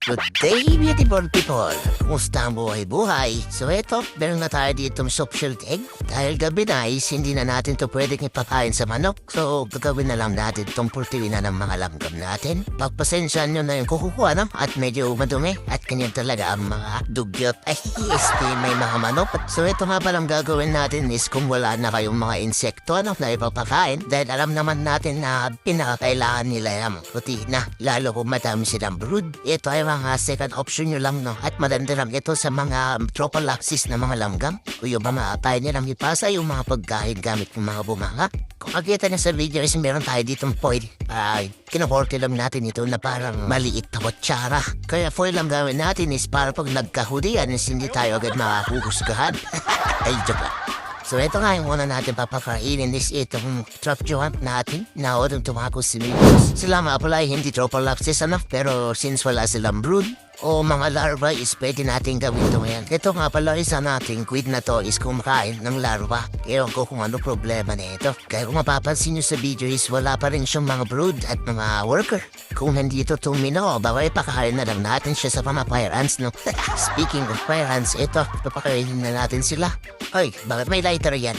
Good day, beautiful people! Kumusta ang buhay-buhay? So eto, meron na tayo ditong soft shelled egg. Dahil gabi na is hindi na natin to pwedeng ipakain sa manok. So gagawin na lang natin itong purtiwin na ng mga langgam natin. Pagpasensyahan nyo na yung kukuha, no? At medyo madumi. At kanyan talaga ang mga dugyot. Ay, may mga manok. So eto nga palang gagawin natin is kung wala na kayong mga insekto na ipapakain. Dahil alam naman natin na pinakakailangan nila yung protina. Lalo kung madami silang brood. Ito ay mga second option nyo lang, no? At maganda lang ito sa mga trophalapsis na mga langgam. O yung mga tayo nilang ipasa yung mga pagkain gamit yung mga bumanga. Kung makita na sa video is meron tayo ditong foil. Kinaporte lang natin ito na parang maliit na kutsara. Kaya foil lang gawin natin is para pag nagkahudian is hindi tayo agad makahuhusgahan. Ay, joke lang. So ito nga yung una natin papakainin is itong truffle natin na odong tumako si Migos. Sila mga pala ay hindi trophalapsis enough pero since wala silang brood o mga larva is pwede natin gawin ito ngayon. Ito nga pala isa nating quid na to is kumakain ng larva. Ewan ko kung ano problema na ito. Kaya kung mapapansin nyo sa video is wala pa rin siyang mga brood at mga worker. Kung nandito tumino, baka ipakain na lang natin siya sa mga fire ants, no? Speaking of fire ants, ito, papakainin na natin sila. Ay, bakit may lighter yan?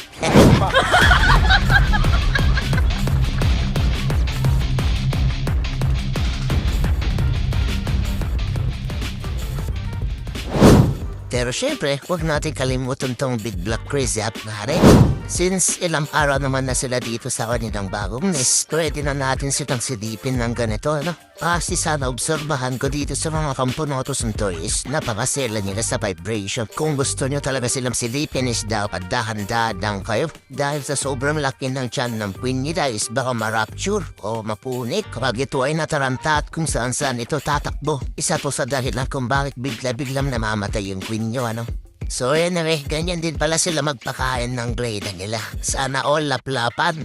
Pero syempre, huwag natin kalimutan tong big black crazy up na rin. Since ilang araw naman na sila dito sa kanilang bagong nest, pwede na natin silang silipin ng ganito, no? Kasi sana obserbahan ko dito sa mga kampunotos ng toys, napakasela nila sa vibration. Kung gusto nyo talaga silang silipin is dapat dahan-dahan kayo. Dahil sa sobrang laki ng tiyan ng queen nila is baka marapture o mapunik kapag ito ay nataranta at kung saan-saan ito tatakbo. Isa to sa dahilan kung bakit bigla-biglang namamatay yung queen nyo, ano? So anyway, ganyan din pala sila magpakain ng grade nila. Sana all laplapan.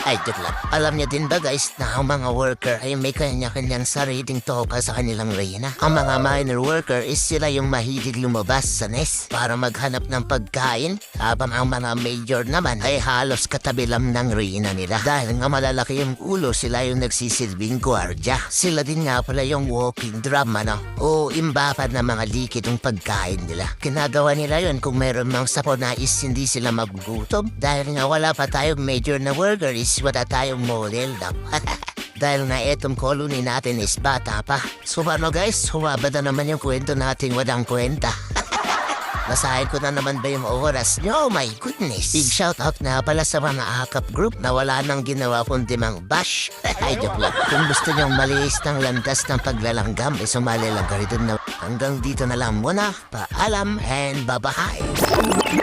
Ay, joke lang. Alam niyo din ba guys na ang mga worker ay may kanya-kanyang sariling toka sa kanilang reyna? Ang mga minor worker is sila yung mahilig lumabas sa nest para maghanap ng pagkain habang ang mga major naman ay halos katabi lang ng reyna nila. Dahil nga malalaki yung ulo, sila yung nagsisilbing gwardya. Sila din nga pala yung walking drum, ano? O imbapad na mga likid ng pagkain nila. Ginagawa nila yun kung mayroon mang sapo na is hindi sila magugutom. Dahil nga wala pa tayong major na worker is wala tayong model na. Dahil na etong colony natin is bata pa. So ano guys, humaba na naman yung kwento nating walang kwenta. Basahin ko na naman ba yung oras nyo? Oh my goodness. Big shoutout na pala sa mga akap group na wala nang ginawa kundi mang bash. Ay, joke lang. Kung gusto nyong maliis ng landas ng paglalanggam, sumali lang ka rito na. Hanggang dito na lang muna. Paalam and bye-bye.